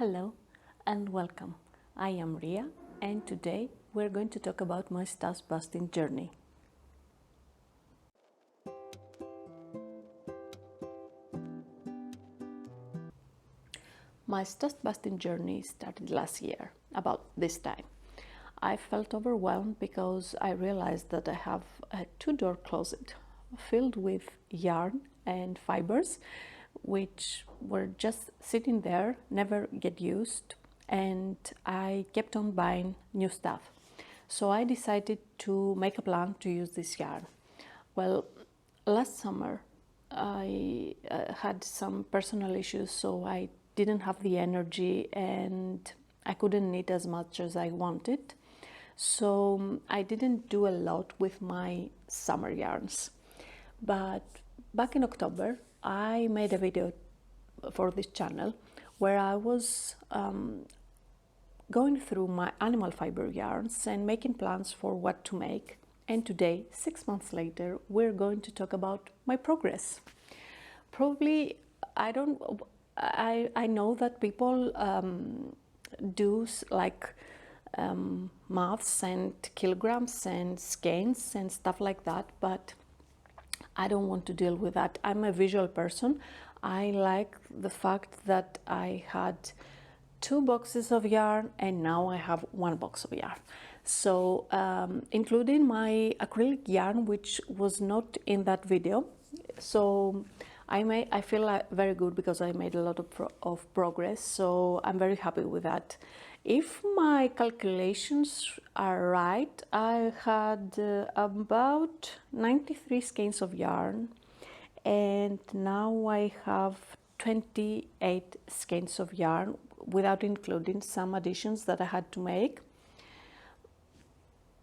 Hello and welcome. I am Ria and today we're going to talk about my stuff busting journey. My stuff busting journey started last year, about this time. I felt overwhelmed because I realized that I have a two-door closet filled with yarn and fibers which were just sitting there, never get used, and I kept on buying new stuff. So I decided to make a plan to use this yarn. Well, last summer I had some personal issues, so I didn't have the energy and I couldn't knit as much as I wanted. So I didn't do a lot with my summer yarns. But back in October, I made a video for this channel where I was going through my animal fiber yarns and making plans for what to make. And today, 6 months later, we're going to talk about my progress. Probably, I know that people do like maths and kilograms and skeins and stuff like that, but I don't want to deal with that. I'm a visual person. I like the fact that I had 2 boxes of yarn and now I have 1 box of yarn. So including my acrylic yarn, which was not in that video. So I feel very good because I made a lot of progress. So I'm very happy with that. If my calculations are right, I had about 93 skeins of yarn and now I have 28 skeins of yarn without including some additions that I had to make.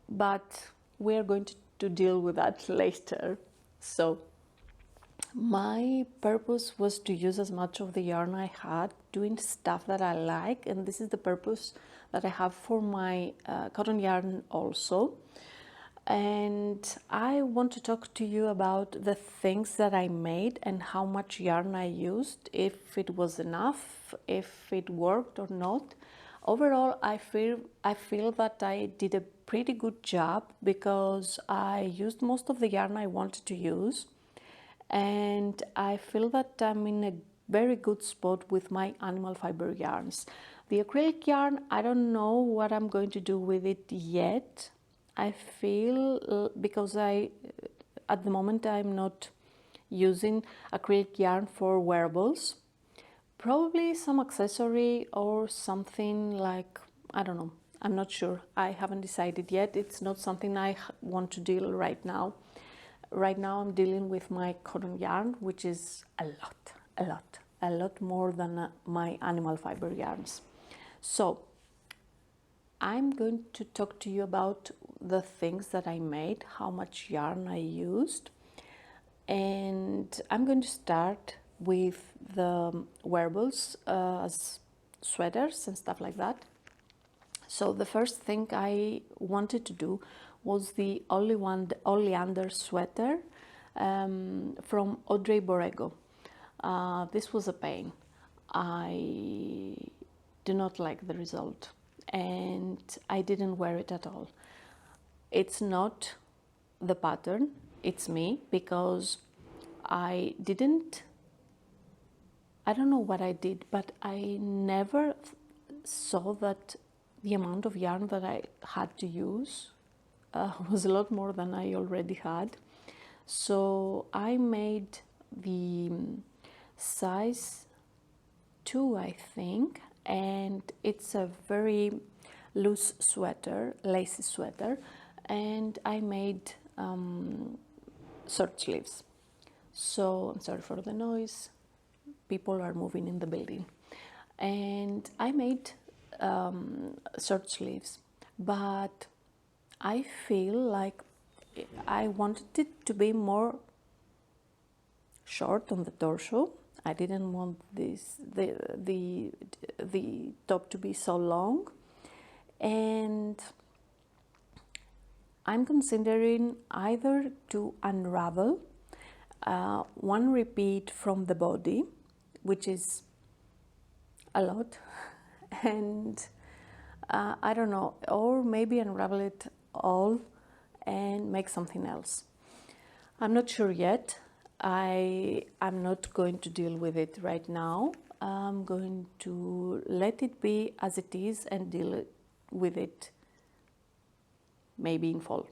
But we're going to deal with that later. So my purpose was to use as much of the yarn I had doing stuff that I like, and this is the purpose that I have for my cotton yarn also. And I want to talk to you about the things that I made and how much yarn I used, if it was enough, if it worked or not. Overall, I feel that I did a pretty good job because I used most of the yarn I wanted to use. And I feel that I'm in a very good spot with my animal fiber yarns. The acrylic yarn, I don't know what I'm going to do with it yet. I feel because at the moment I'm not using acrylic yarn for wearables. Probably some accessory or something like, I don't know, I'm not sure. I haven't decided yet. It's not something I want to deal right now. Right now I'm dealing with my cotton yarn, which is a lot more than my animal fiber yarns. So I'm going to talk to you about the things that I made, how much yarn I used, and I'm going to start with the wearables as sweaters and stuff like that. So the first thing I wanted to do was the Oleander sweater from Audrey Borrego. This was a pain. I do not like the result and I didn't wear it at all. It's not the pattern, it's me, because I don't know what I did, but I never saw that the amount of yarn that I had to use was a lot more than I already had. So I made the size 2, I think, and it's a very loose sweater, lacy sweater, and I made short sleeves. So I'm sorry for the noise, people are moving in the building. And I made short sleeves, but I feel like I wanted it to be more short on the torso. I didn't want the top to be so long, and I'm considering either to unravel one repeat from the body, which is a lot, and I don't know, or maybe unravel it all and make something else. I'm not sure yet. I'm not going to deal with it right now. I'm going to let it be as it is and deal with it maybe in fall.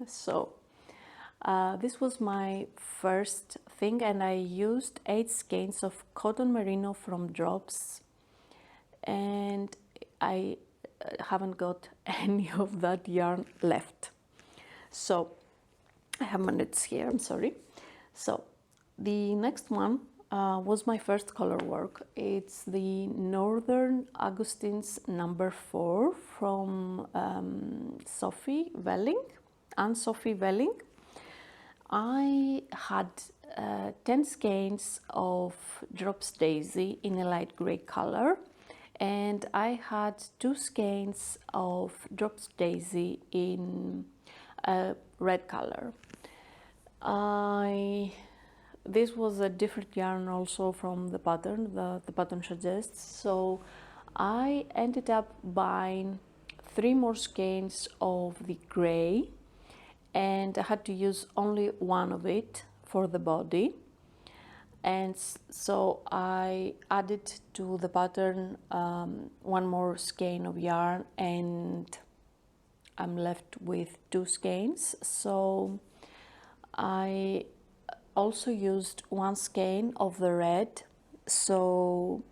So this was my first thing, and I used 8 skeins of cotton merino from Drops, and I haven't got any of that yarn left. So I have my notes here, I'm sorry. So the next one was my first color work. It's the Northern Augustins No. 4 from Sophie Welling and Sophie Welling. I had 10 skeins of Drops Daisy in a light grey color, and I had 2 skeins of Drops Daisy in a red color. This was a different yarn also from the pattern, the pattern suggests, so I ended up buying 3 more skeins of the grey, and I had to use only one of it for the body, and so I added to the pattern 1 more skein of yarn, and I'm left with 2 skeins. So I also used 1 skein of the red, so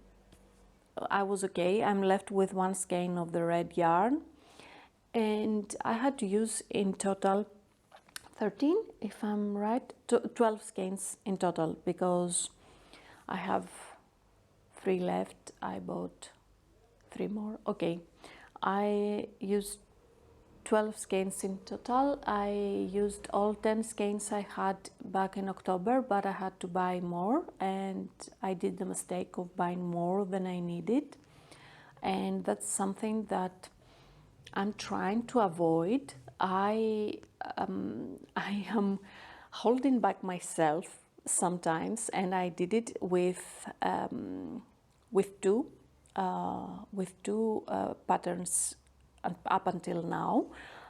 I was okay. I'm left with 1 skein of the red yarn, and I had to use in total 13, if I'm right, 12 skeins in total, because I have 3 left. I bought 3 more. Okay, I used 12 skeins in total. I used all 10 skeins I had back in October, but I had to buy more, and I did the mistake of buying more than I needed, and that's something that I'm trying to avoid. I am holding back myself sometimes, and I did it with two patterns up until now.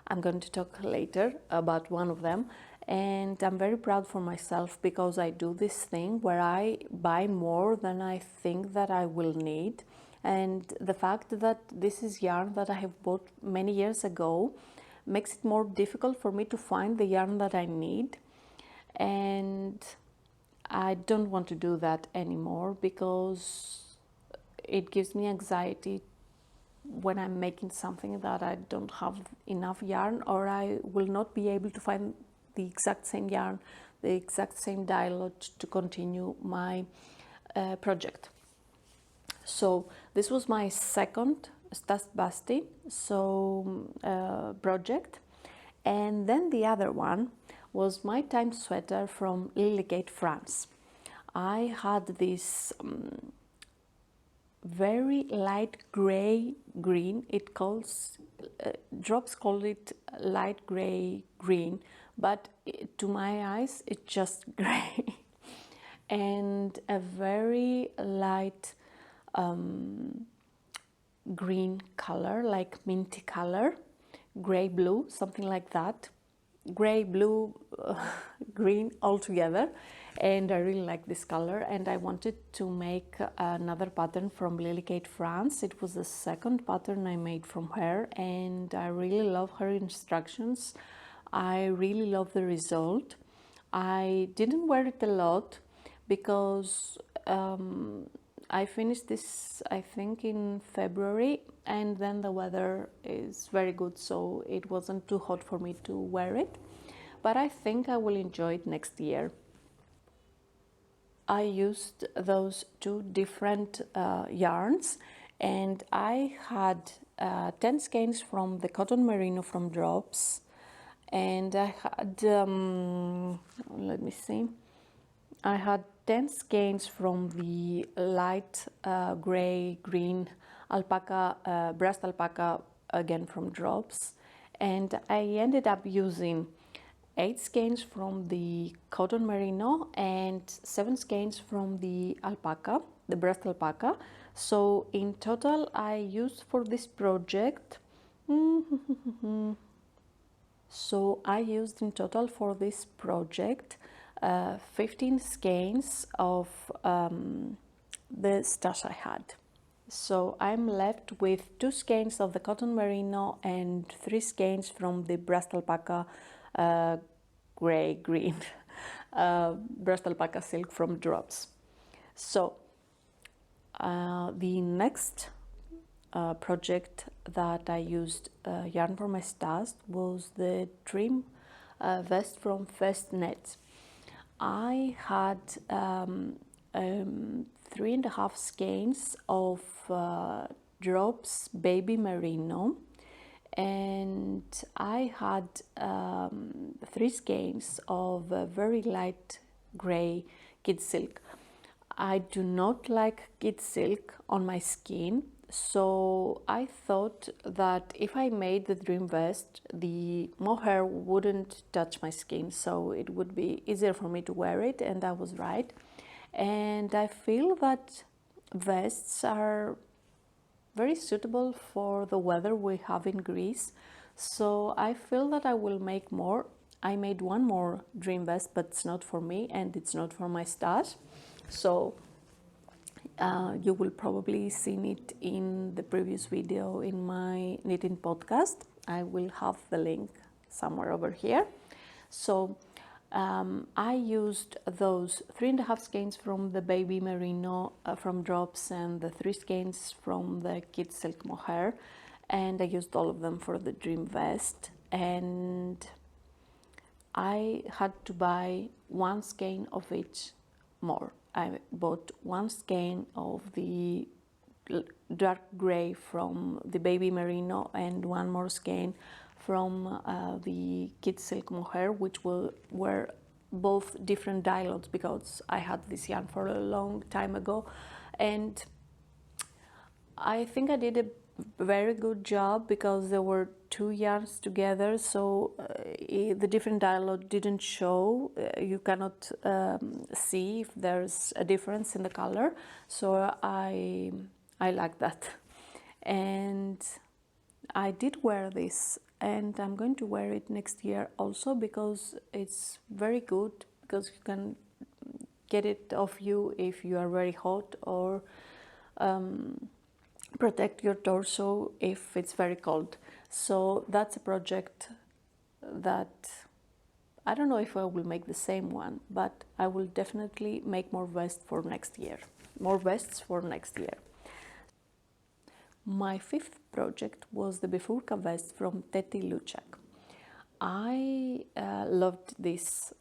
I'm going to talk later about one of them, and I'm very proud for myself because I do this thing where I buy more than I think that I will need, and the fact that this is yarn that I have bought many years ago makes it more difficult for me to find the yarn that I need, and I don't want to do that anymore because it gives me anxiety when I'm making something that I don't have enough yarn, or I will not be able to find the exact same yarn, the exact same dye lot to continue my project. So this was my second Stas Basti project, and then the other one was my time sweater from Lily Kate, France. I had this very light gray green. It calls Drops call it light gray green, but to my eyes it's just gray and a very light green color, like minty color, gray blue, something like that, gray blue green all together, and I really like this color, and I wanted to make another pattern from Lily Kate, France. It was the second pattern I made from her, and I really love her instructions. I really love the result. I didn't wear it a lot because I finished this, I think, in February, and then the weather is very good, so it wasn't too hot for me to wear it, but I think I will enjoy it next year. I used those 2 different yarns, and I had 10 skeins from the cotton merino from Drops, and I had let me see, I had 10 skeins from the light gray green alpaca, breast alpaca, again from Drops, and I ended up using 8 skeins from the cotton merino and 7 skeins from the alpaca, the breast alpaca. So in total I used for this project so I used in total for this project 15 skeins of the stash I had. So I'm left with 2 skeins of the cotton merino and 3 skeins from the breast alpaca gray green breast alpaca silk from Drops. So the next project that I used yarn for my stash was the trim vest from Festnetz. I had 3.5 skeins of Drops baby merino, and I had 3 skeins of very light gray kid silk. I do not like kid silk on my skin, so I thought that if I made the dream vest, the mohair wouldn't touch my skin, so it would be easier for me to wear it, and I was right. And I feel that vests are very suitable for the weather we have in Greece, so I feel that I will make more. I made one more dream vest, but it's not for me and it's not for my stash, so you will probably seen it in the previous video in my knitting podcast. I will have the link somewhere over here. So I used those 3.5 skeins from the baby merino from Drops and the 3 skeins from the kid silk mohair, and I used all of them for the dream vest, and I had to buy 1 skein of each more. I bought 1 skein of the dark gray from the baby merino and 1 more skein from the kid silk mohair, which were both different dye lots because I had this yarn for a long time ago, and I think I did a very good job because there were 2 yarns together, so the different dye lot didn't show. You cannot see if there's a difference in the color, so I like that. And I did wear this, and I'm going to wear it next year also because it's very good, because you can get it off you if you are very hot, or protect your torso if it's very cold. So that's a project that I don't know if I will make the same one, but I will definitely make more vests for next year. My 5th project was the Bifurca vest from Teti Lutsak. I loved this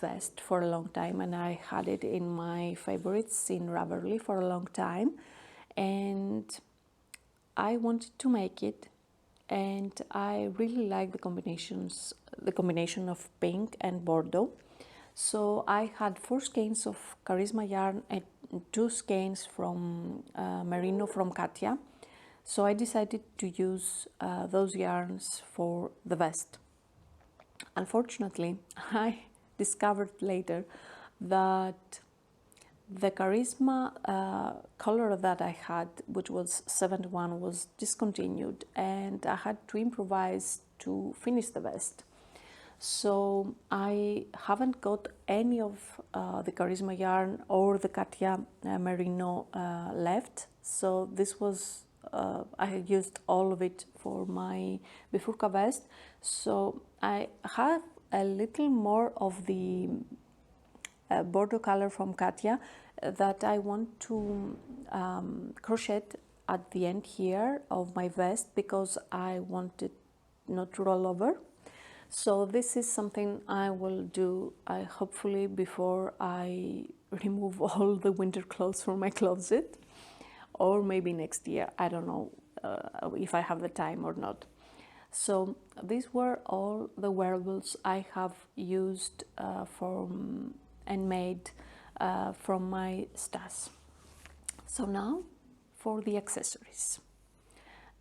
vest for a long time, and I had it in my favorites in Ravelry for a long time, and I wanted to make it, and I really like the combination of pink and Bordeaux. So I had 4 skeins of Charisma yarn and 2 skeins from merino from Katia. So I decided to use those yarns for the vest. Unfortunately, I discovered later that the Charisma color that I had, which was 71, was discontinued, and I had to improvise to finish the vest. So I haven't got any of the Charisma yarn or the Katia merino left. So this was, I used all of it for my Bifurca vest. So I have a little more of the Bordeaux color from Katia that I want to crochet at the end here of my vest, because I want it not to roll over. So this is something I will do hopefully before I remove all the winter clothes from my closet, or maybe next year. I don't know if I have the time or not. So these were all the wearables I have used and made from my stash. So now for the accessories.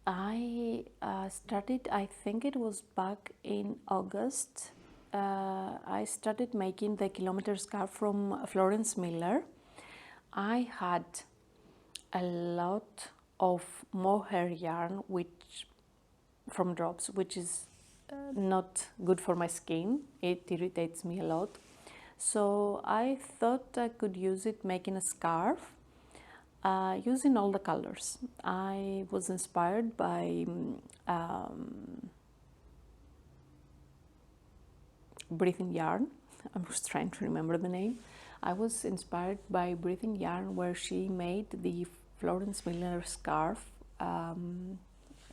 I started, I think it was back in August, I started making the Kilometre Scarf from Florence Miller. I had a lot of mohair yarn from drops, which is not good for my skin. It irritates me a lot. So I thought I could use it making a scarf using all the colors. I was inspired by Breathing Yarn. I was trying to remember the name. I was inspired by Breathing Yarn, where she made the Florence scarf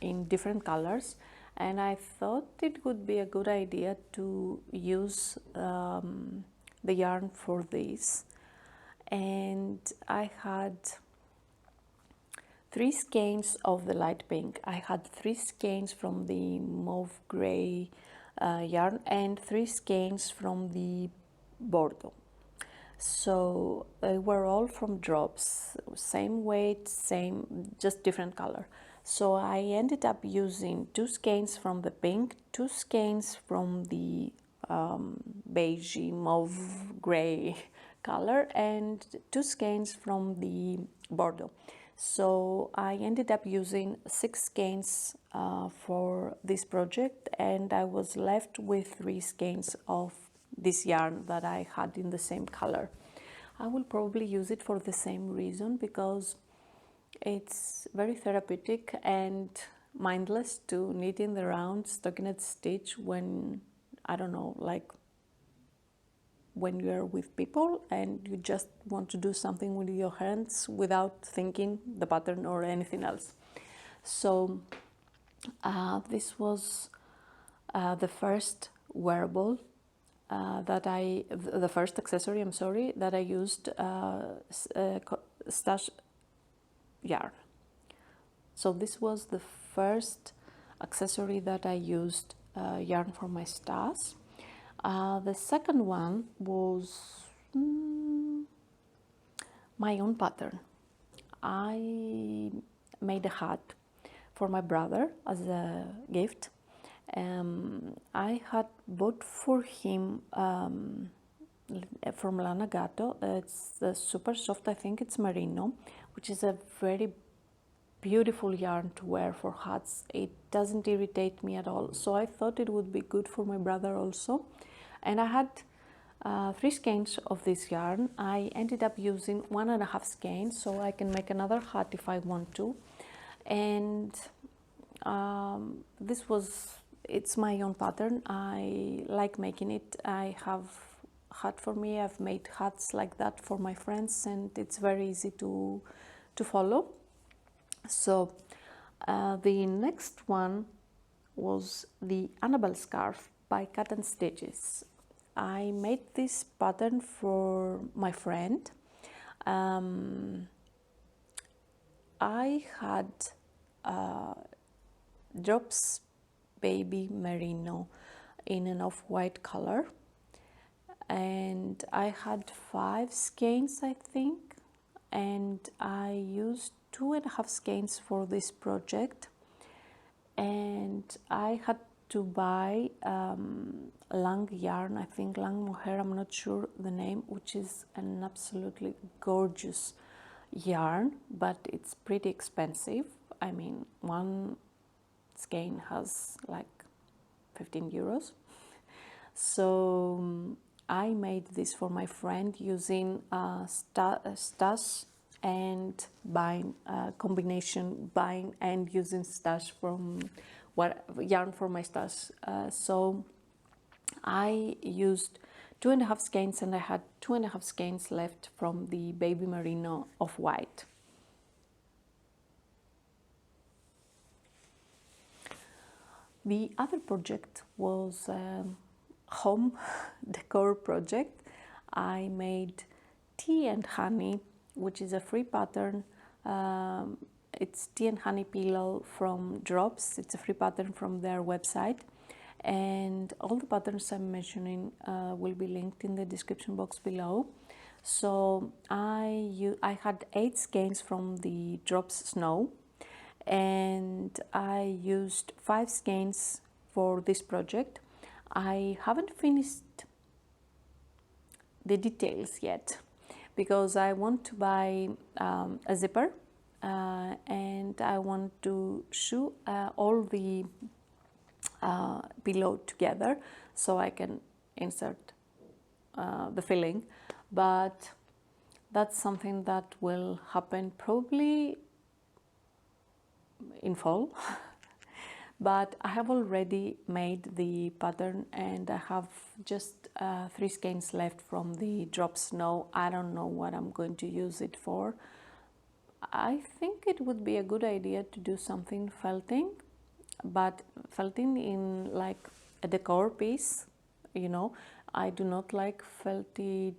in different colors, and I thought it would be a good idea to use the yarn for this. And I had 3 skeins of the light pink. I had 3 skeins from the mauve gray yarn and 3 skeins from the Bordeaux. So they were all from drops, same weight, just different color. So I ended up using 2 skeins from the pink, 2 skeins from the beige mauve gray color, and 2 skeins from the Bordeaux. So I ended up using 6 skeins for this project, and I was left with 3 skeins of this yarn that I had in the same color. I will probably use it for the same reason, because it's very therapeutic and mindless to knit in the round stockinette stitch when, I don't know, like when you're with people and you just want to do something with your hands without thinking the pattern or anything else. So this was the first wearable the first accessory, I'm sorry, that I used stash yarn. So this was the first accessory that I used yarn for my stash. The second one was my own pattern. I made a hat for my brother as a gift. I had bought for him from Lana Gatto. It's super soft, I think it's merino, which is a very beautiful yarn to wear for hats. It doesn't irritate me at all, so I thought it would be good for my brother also. And I had 3 skeins of this yarn. I ended up using 1.5 skeins, so I can make another hat if I want to. And it's my own pattern. I like making it. I have hat for me. I've made hats like that for my friends, and it's very easy to follow. So the next one was the Anabelle Scarf by Cut and Stitches. I made this pattern for my friend. I had drops baby merino in an off-white color, and I had 5 skeins, I think, and I used 2.5 skeins for this project. And I had to buy Lang yarn, I think Lang mohair, I'm not sure the name, which is an absolutely gorgeous yarn, but it's pretty expensive. I mean, one skein has like 15 euros. So I made this for my friend using stash and bind, combination bind and using stash from yarn for my stash. So I used 2.5 skeins, and I had 2.5 skeins left from the baby merino of white. The other project was a home decor project. I made Tea and Honey, which is a free pattern. It's Tea and Honey pillow from Drops. It's a free pattern from their website, and all the patterns I'm mentioning will be linked in the description box below. So I had 8 skeins from the Drops Snow, and I used 5 skeins for this project. I haven't finished the details yet, because I want to buy a zipper and I want to sew all the below together so I can insert the filling, but that's something that will happen probably in fall. But I have already made the pattern and I have just 3 skeins left from the drop snow. I don't know what I'm going to use it for. I think it would be a good idea to do something felting, but felting in like a decor piece, you know. I do not like felted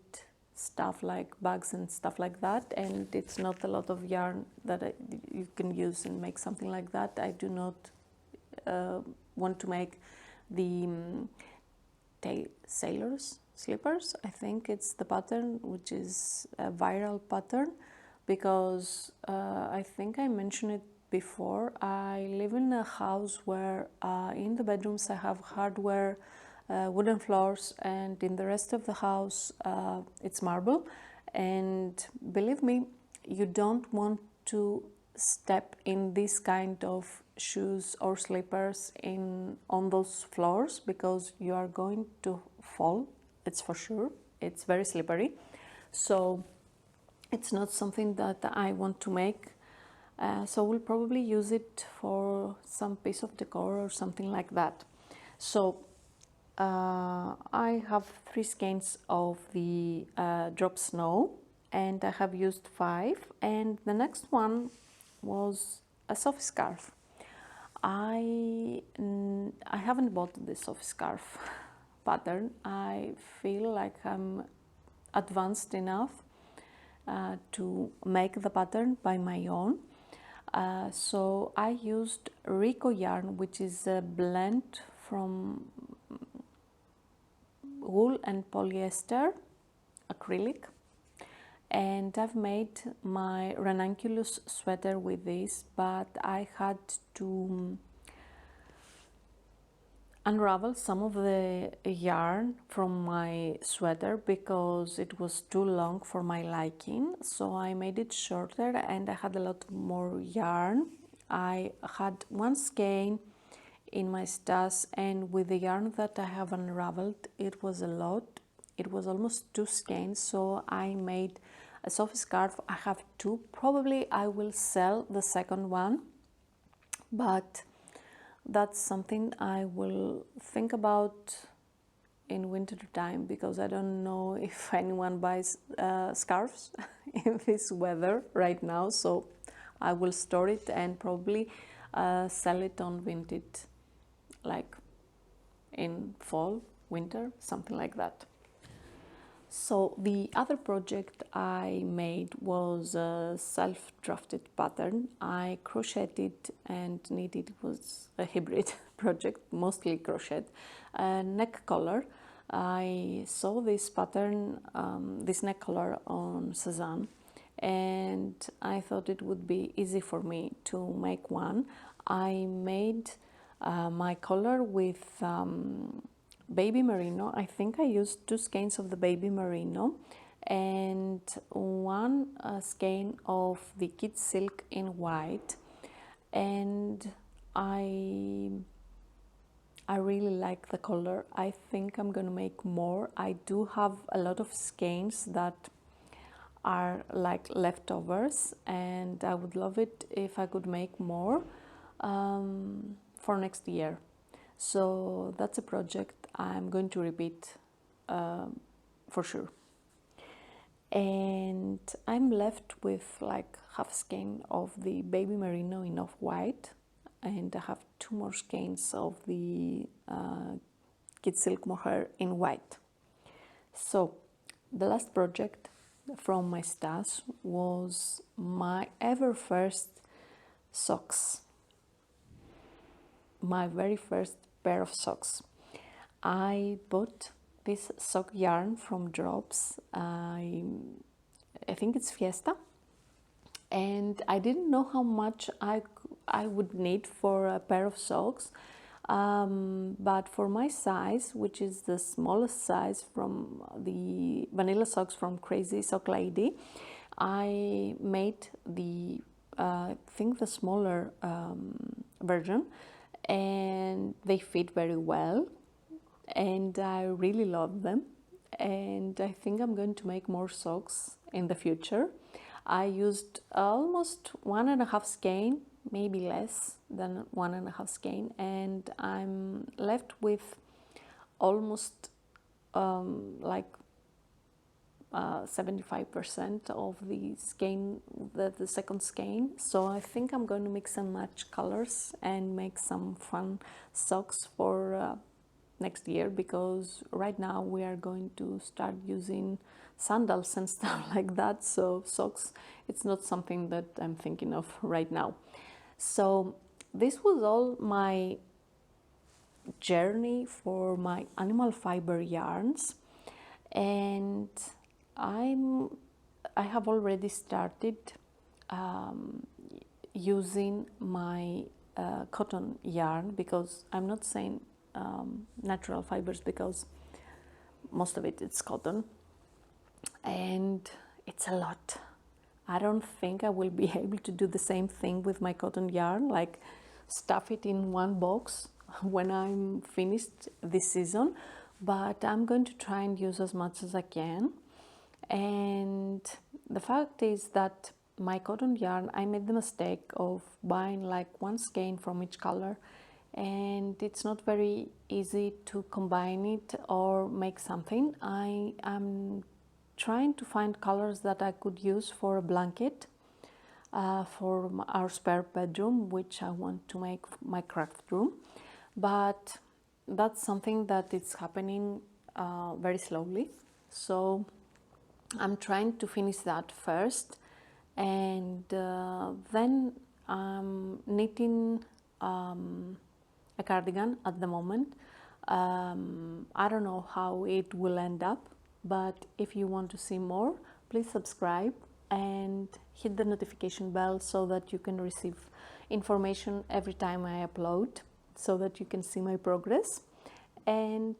stuff like bags and stuff like that, and it's not a lot of yarn that you can use and make something like that. I do not want to make the sailors slippers. I think it's the pattern, which is a viral pattern, because I think I mentioned it before. I live in a house where in the bedrooms I have hardware wooden floors, and in the rest of the house it's marble. And believe me, you don't want to step in this kind of shoes or slippers on those floors, because you are going to fall, it's for sure. It's very slippery, so it's not something that I want to make. So we'll probably use it for some piece of decor or something like that. So I have 3 skeins of the drop snow, and I have used 5, and the next one was a Sophie scarf. I haven't bought the Sophie scarf pattern. I feel like I'm advanced enough to make the pattern by my own. So I used Rico yarn, which is a blend from wool and polyester acrylic, and I've made my ranunculus sweater with this, but I had to unravel some of the yarn from my sweater because it was too long for my liking, so I made it shorter and I had a lot more yarn. I had 1 skein in my stash, and with the yarn that I have unraveled, it was a lot. It was almost 2 skeins, so I made a Sophie scarf. I have 2. Probably I will sell the second one, but that's something I will think about in winter time, because I don't know if anyone buys scarves in this weather right now. So I will store it and probably sell it on Vinted, like in fall, winter, something like that. So the other project I made was a self-drafted pattern. I crocheted and knitted. It was a hybrid project, mostly crochet. Neck collar. I saw this pattern, this neck collar on Cezanne, and I thought it would be easy for me to make one. I made my collar with baby merino. I think I used 2 skeins of the baby merino and 1 skein of the kid silk in white, and I really like the color. I think I'm gonna make more. I do have a lot of skeins that are like leftovers, and I would love it if I could make more for next year. So that's a project I'm going to repeat for sure. And I'm left with like half skein of the baby merino in off-white, and I have 2 more skeins of the kid silk mohair in white. So the last project from my stash was my ever first socks, my very first pair of socks. I bought this sock yarn from Drops. I think it's Fiesta, and I didn't know how much I would need for a pair of socks, but for my size, which is the smallest size from the vanilla socks from Crazy Sock Lady, I made the I think the smaller version, and they fit very well, and I really love them, and I think I'm going to make more socks in the future. I used almost 1.5 skein, maybe less than 1.5 skein, and I'm left with almost like 75% of the skein, the second skein. So I think I'm going to mix and match colors and make some fun socks for next year, because right now we are going to start using sandals and stuff like that. So socks, it's not something that I'm thinking of right now. So this was all my journey for my animal fiber yarns, and I have already started using my cotton yarn, because I'm not saying natural fibers because most of it's cotton, and it's a lot. I don't think I will be able to do the same thing with my cotton yarn, like stuff it in one box when I'm finished this season, but I'm going to try and use as much as I can. And the fact is that my cotton yarn, I made the mistake of buying like 1 skein from each color, and it's not very easy to combine it or make something. I am trying to find colors that I could use for a blanket for our spare bedroom, which I want to make my craft room, but that's something that is happening very slowly. So I'm trying to finish that first, and then I'm knitting a cardigan at the moment. I don't know how it will end up, but if you want to see more, please subscribe and hit the notification bell so that you can receive information every time I upload, so that you can see my progress. And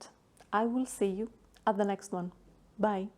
I will see you at the next one. Bye.